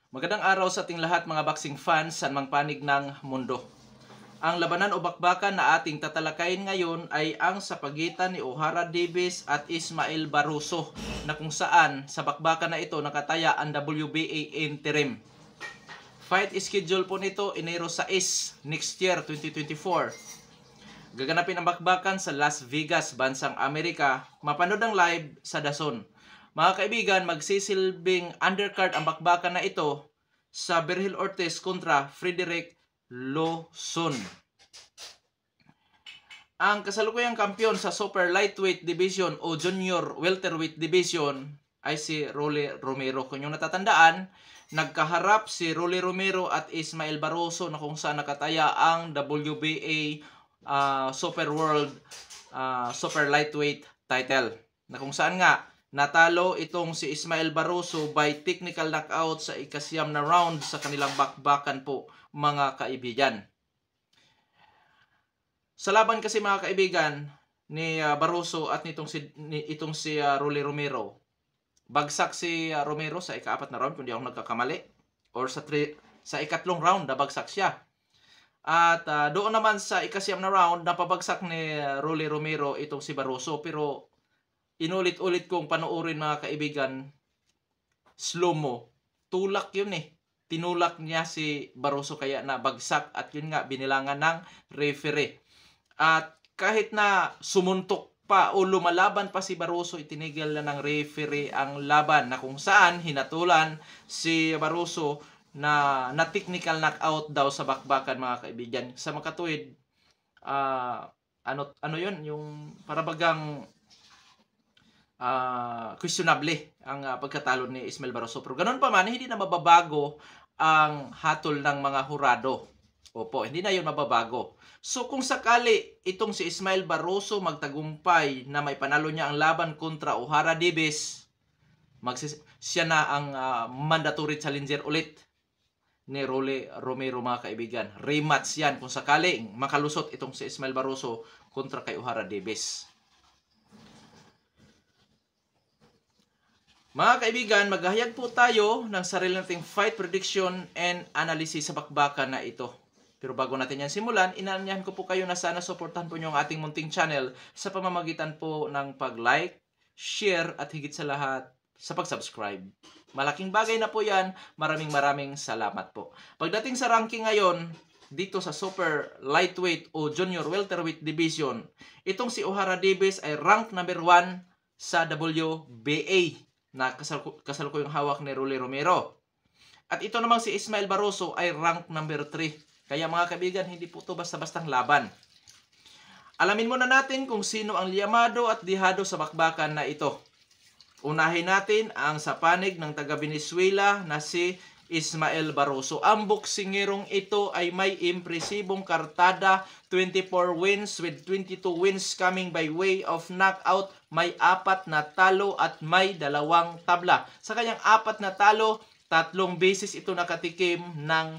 Magandang araw sa ating lahat mga boxing fans sa mang panig ng mundo. Ang labanan o bakbakan na ating tatalakayin ngayon ay ang sa pagitan ni Ohara Davies at Ismael Barroso na kung saan sa bakbakan na ito nakataya ang WBA interim. Fight schedule po nito Enero 6 next year 2024. Gaganapin ang bakbakan sa Las Vegas, bansang Amerika. Mapanood ang live sa DAZN. Mga kaibigan, magsisilbing undercard ang bakbakan na ito sa Berhil Ortiz kontra Frederick Lawson. Ang kasalukuyang kampiyon sa Super Lightweight Division o Junior Welterweight Division ay si Rolly Romero. Kung yung natatandaan, nagkaharap si Rolly Romero at Ismael Barroso na kung saan nakataya ang WBA Super World Super Lightweight title. Na kung saan nga natalo itong si Ismael Barroso by technical knockout sa ikasyam na round sa kanilang bakbakan po mga kaibigan. Sa laban kasi mga kaibigan ni Barroso at itong si Rolly Romero, bagsak si Romero sa ika-4 na round kung di ako nagkakamali, or sa ikatlong round nabagsak siya. At doon naman sa ikasyam na round napabagsak ni Rolly Romero itong si Barroso, pero inulit-ulit kong panoorin mga kaibigan, slow-mo, tulak yun eh. Tinulak niya si Barroso kaya nabagsak at yun nga binilangan ng referee. At kahit na sumuntok pa o lumalaban pa si Barroso, itinigil na ng referee ang laban na kung saan hinatulan si Barroso na technical knockout daw sa bakbakan mga kaibigan. Sa makatuwid, ano yun, yung parabagang questionable ang pagkatalo ni Ismael Barroso. Pero ganun pa man, hindi na mababago ang hatol ng mga hurado. Opo, hindi na yun mababago. So kung sakali itong si Ismael Barroso magtagumpay na may panalo niya ang laban kontra Ohara Davies, siya na ang mandatory challenger ulit ni Rolly Romero mga kaibigan. Rematch yan kung sakali makalusot itong si Ismael Barroso kontra kay Ohara Davies. Mga kaibigan, maghahayag po tayo ng sarili nating fight prediction and analysis sa bakbakan na ito. Pero bago natin yan simulan, inaanyahan ko po kayo na sana suportahan po nyo ang ating munting channel sa pamamagitan po ng pag-like, share at higit sa lahat sa pag-subscribe. Malaking bagay na po yan. Maraming salamat po. Pagdating sa ranking ngayon, dito sa Super Lightweight o Junior Welterweight Division, itong si Ohara Davies ay rank number 1 sa WBA na kasalukuyang hawak ni Rolly Romero. At ito namang si Ismael Barroso ay rank number 3. Kaya mga kaibigan, hindi po ito basta-bastang laban. Alamin muna natin kung sino ang liyamado at dihado sa bakbakan na ito. Unahin natin ang sa panig ng taga Venezuela na si Ismael Barroso. Ang boksingerong ito ay may impresibong kartada, 24 wins with 22 wins coming by way of knockout. May 4 na talo at may 2 tabla. Sa kanyang 4 na talo, 3 beses ito nakatikim ng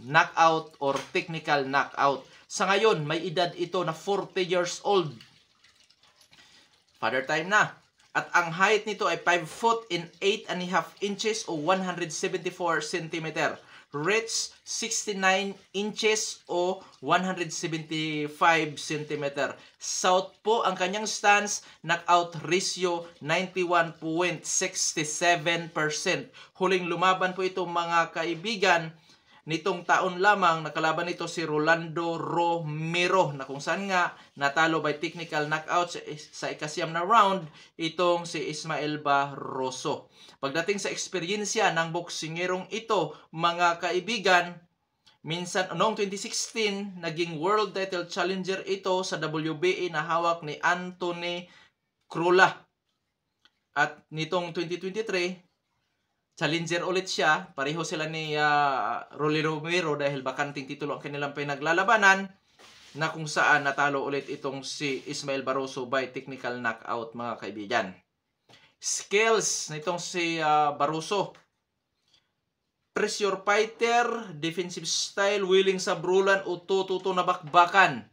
knockout or technical knockout. Sa ngayon, may edad ito na 40 years old. Father time na. At ang height nito ay 5 foot in 8.5 inches o 174 cm. Reach 69 inches o 175 cm. South po ang kanyang stance, knockout ratio 91.67%. Huling lumaban po ito mga kaibigan nitong taon lamang. Nakalaban nito si Rolando Romero na kung saan nga natalo by technical knockout sa ikasyam na round itong si Ismael Barroso. Pagdating sa eksperyensya ng boksingerong ito mga kaibigan, minsan noong 2016 naging world title challenger ito sa WBA na hawak ni Anthony Crolla. At nitong 2023 challenger ulit siya. Pareho sila ni Rolly Romero dahil bakanting titulo ang kanilang pinaglalabanan na kung saan natalo ulit itong si Ismael Barroso by technical knockout mga kaibigan. Skills nitong si Barroso: pressure fighter, defensive style, willing sa brulan o tututo na bakbakan.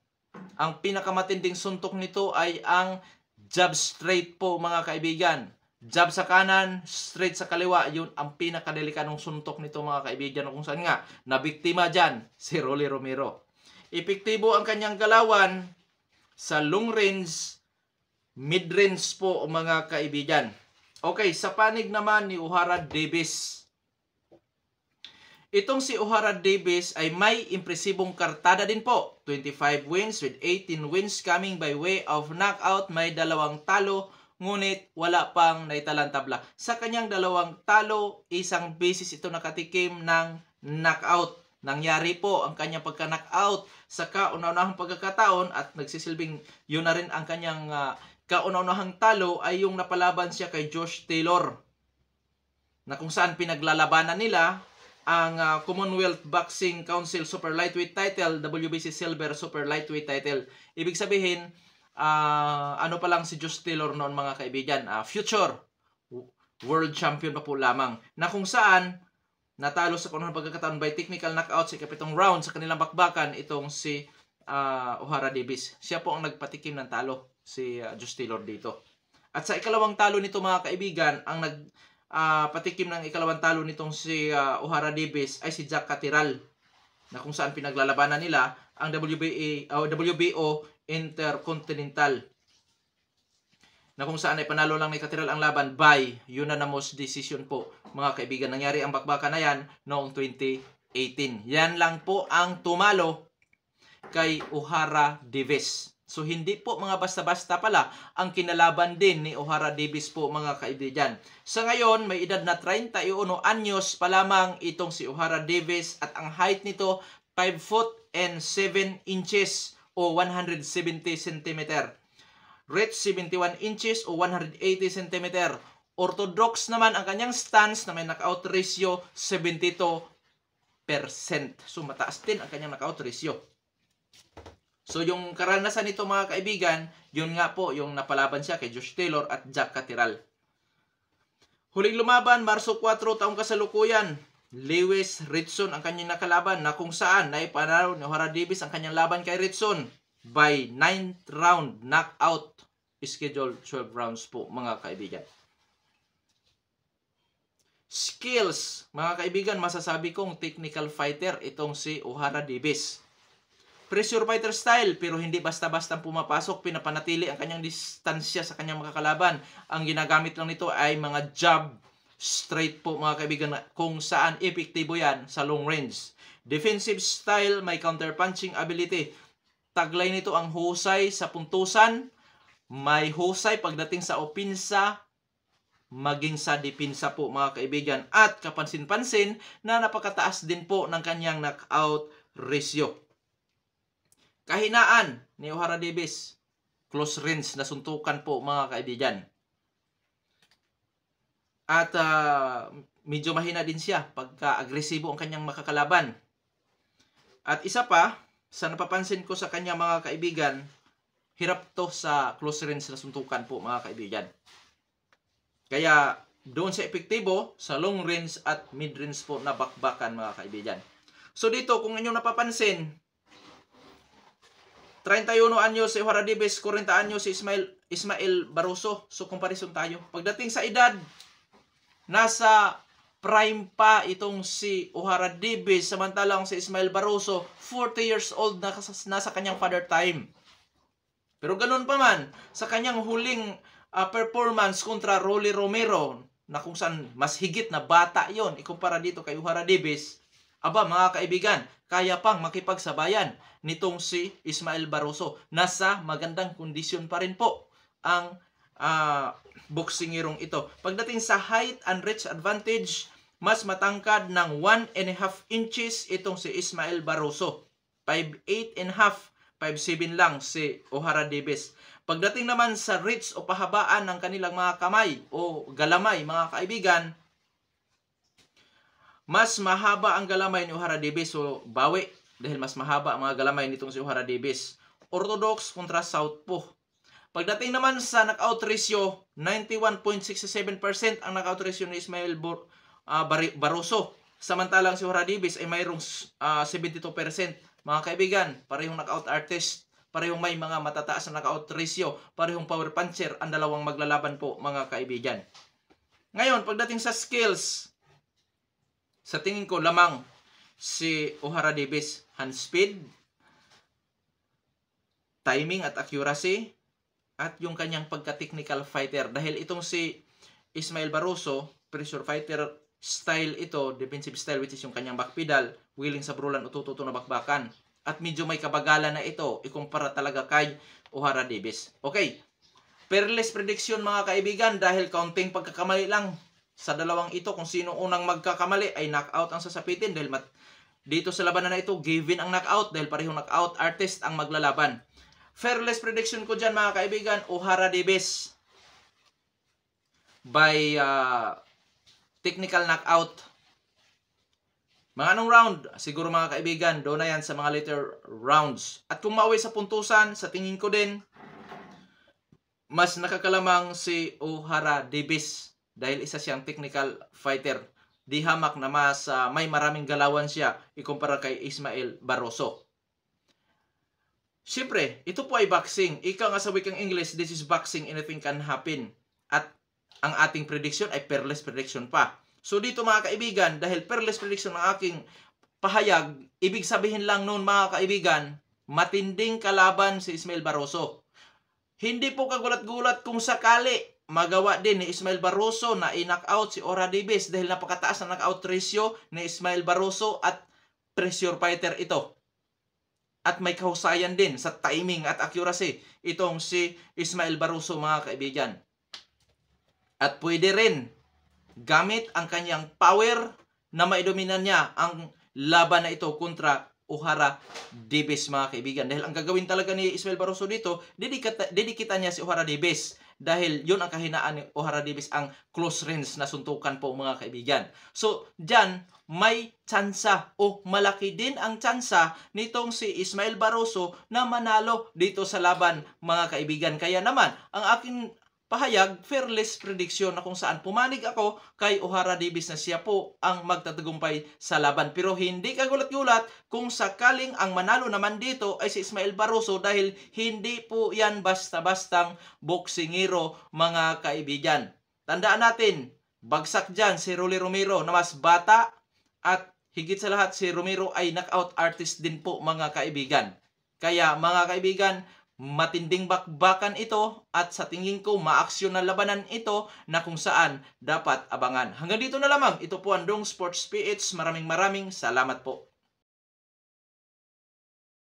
Ang pinakamatinding suntok nito ay ang jab straight po mga kaibigan. Jab sa kanan, straight sa kaliwa, yun ang pinakadelikadong suntok nito mga kaibigan. Kung saan nga, nabiktima dyan si Rolly Romero. Epektibo ang kanyang galawan sa long range, mid range po mga kaibigan. Okay, sa panig naman ni Ohara Davies. Itong si Ohara Davies ay may impresibong kartada din po. 25 wins with 18 wins coming by way of knockout. May 2 talo, ngunit wala pang naitalang tabla. Sa kanyang 2 talo, isang beses ito nakatikim ng knockout. Nangyari po ang kanyang pagka-knockout sa kauna-unahang pagkakataon at nagsisilbing yun na rin ang kanyang kauna-unahang talo ay yung napalaban siya kay Josh Taylor. Na kung saan pinaglalabanan nila ang Commonwealth Boxing Council Super Lightweight title, WBC Silver Super Lightweight title. Ibig sabihin, ano pa lang si Josh Taylor noon mga kaibigan, future world champion pa po lamang. Na kung saan, natalo sa kunang pagkakataon by technical knockout sa ikapitong round sa kanilang bakbakan itong si Ohara Davies. Siya po ang nagpatikim ng talo, si Josh Taylor dito. At sa ikalawang talo nito mga kaibigan, ang patikim ng ikalawang talo nitong si Ohara Davies ay si Jack Catterall, na kung saan pinaglalabanan nila ang WBO Intercontinental, na kung saan ay panalo lang ni Catterall ang laban by unanimous decision po mga kaibigan. Nangyari ang bakbakan na yan noong 2018. Yan lang po ang tumalo kay Ohara Davies. So hindi po mga basta-basta pala ang kinalaban din ni Ohara Davies po mga kaibigan. Sa ngayon, may edad na 31 anyos pa lamang itong si Ohara Davies at ang height nito 5 foot and 7 inches o 170 cm. Reach 71 inches o 180 cm. Orthodox naman ang kanyang stance na may knockout ratio 72%. So mataas din ang kanyang knockout ratio. So yung karanasan nito mga kaibigan, yun nga po yung napalaban siya kay Josh Taylor at Jack Catterall. Huling lumaban, Marso 4, taong kasalukuyan, Lewis Ritson ang kanyang nakalaban, na kung saan naipanalo ni Ohara Davies ang kanyang laban kay Ritson by 9th round knockout. Scheduled 12 rounds po mga kaibigan. Skills, mga kaibigan, masasabi kong technical fighter itong si Ohara Davies. Pressure fighter style, pero hindi basta-basta pumapasok, pinapanatili ang kanyang distansya sa kanyang makakalaban. Ang ginagamit lang nito ay mga jab, straight po mga kaibigan, kung saan epektibo yan sa long range. Defensive style, may counter-punching ability. Taglay nito ang husay sa puntusan, may husay pagdating sa opinsa, maging sa dipinsa po mga kaibigan. At kapansin-pansin na napakataas din po ng kanyang knockout ratio. Kahinaan ni Ohara Davies, close range na suntukan po mga kaibigan. At medyo mahina din siya pagka agresibo ang kanyang makakalaban. At isa pa, sa napapansin ko sa kanyang mga kaibigan, hirap to sa close range na suntukan po mga kaibigan. Kaya doon siya epektibo sa long range at mid range po na bakbakan mga kaibigan. So dito kung inyong napapansin, 31 anyo si Ohara Davies, 40 anyo si Ismael Barroso. So comparison tayo. Pagdating sa edad, nasa prime pa itong si Ohara Davies, samantalang si Ismael Barroso 40 years old na nasa kanyang father time. Pero ganun pa man, sa kanyang huling performance kontra Rolly Romero, na kung saan mas higit na bata yon ikumpara dito kay Ohara Davies, aba mga kaibigan, kaya pang makipagsabayan nitong si Ismael Barroso. Nasa magandang kondisyon pa rin po ang boksingirong ito. Pagdating sa height and reach advantage, mas matangkad ng 1.5 inches itong si Ismael Barroso. 5'8.5", 5'7" lang si Ohara Davies. Pagdating naman sa reach o pahabaan ng kanilang mga kamay o galamay mga kaibigan, mas mahaba ang galamay ni Ohara Davies. So bawi dahil mas mahaba ang mga galamay nitong si Ohara Davies. Orthodox kontra southpaw. Pagdating naman sa knockout ratio, 91.67% ang knockout ratio ni Ismael Barroso. Samantalang si Ohara Davies ay mayroong 72%. Mga kaibigan, parehong knockout artist, parehong may mga matataas na knockout ratio, parehong power puncher ang dalawang maglalaban po mga kaibigan. Ngayon, pagdating sa skills, sa tingin ko lamang si Ohara Davies, hand speed, timing at accuracy, at yung kanyang pagka-technical fighter. Dahil itong si Ismael Barroso, pressure fighter style ito, defensive style, which is yung kanyang backpedal, willing sa brulan o tututo na bakbakan. At medyo may kabagalan na ito, ikumpara talaga kay Ohara Davies. Okay, peerless prediction mga kaibigan, dahil kaunting pagkakamali lang sa dalawang ito, kung sino unang magkakamali ay knockout ang sasapitin. Dahil dito sa labanan na ito, given ang knockout dahil parehong knockout artist ang maglalaban. Fearless prediction ko dyan mga kaibigan, Ohara Davies by technical knockout. Mga anong round? Siguro mga kaibigan, doon na yan sa mga later rounds. At kung mauwi sa puntusan, sa tingin ko din, mas nakakalamang si Ohara Davies dahil isa siyang technical fighter. Di hamak na mas may maraming galawan siya ikumpara kay Ismael Barroso. Siyempre, ito po ay boxing. Ika nga sa wikang English, this is boxing, anything can happen. At ang ating prediction ay peerless prediction pa. So dito mga kaibigan, dahil peerless prediction ang aking pahayag, ibig sabihin lang noon mga kaibigan, matinding kalaban si Ismael Barroso. Hindi po kagulat-gulat kung sakali magawa din ni Ismael Barroso na i-knockout si Ohara Davies dahil napakataas na knockout ratio ni Ismael Barroso at pressure fighter ito. At may kahusayan din sa timing at accuracy itong si Ismael Barroso mga kaibigan. At pwede rin gamit ang kanyang power na maidominan niya ang laban na ito kontra Ohara Davies mga kaibigan. Dahil ang gagawin talaga ni Ismael Barroso dito, didikita niya si Ohara Davies. Dahil yun ang kahinaan ni Ohara Davies, ang close range na suntukan po mga kaibigan. So, dyan may tsansa o malaki din ang tsansa nitong si Ismael Barroso na manalo dito sa laban mga kaibigan. Kaya naman, ang aking pahayag, fearless prediction na kung saan pumanig ako kay Ohara Davies na siya po ang magtatagumpay sa laban. Pero hindi kagulat-gulat kung sakaling ang manalo naman dito ay si Ismael Barroso dahil hindi po yan basta-bastang boksingero mga kaibigan. Tandaan natin, bagsak dyan si Rolly Romero na mas bata at higit sa lahat si Romero ay knockout artist din po mga kaibigan. Kaya mga kaibigan, matinding bakbakan ito at sa tingin ko maaksyon na labanan ito na kung saan dapat abangan. Hanggang dito na lamang. Ito po ang Dong Sports PH. Maraming salamat po.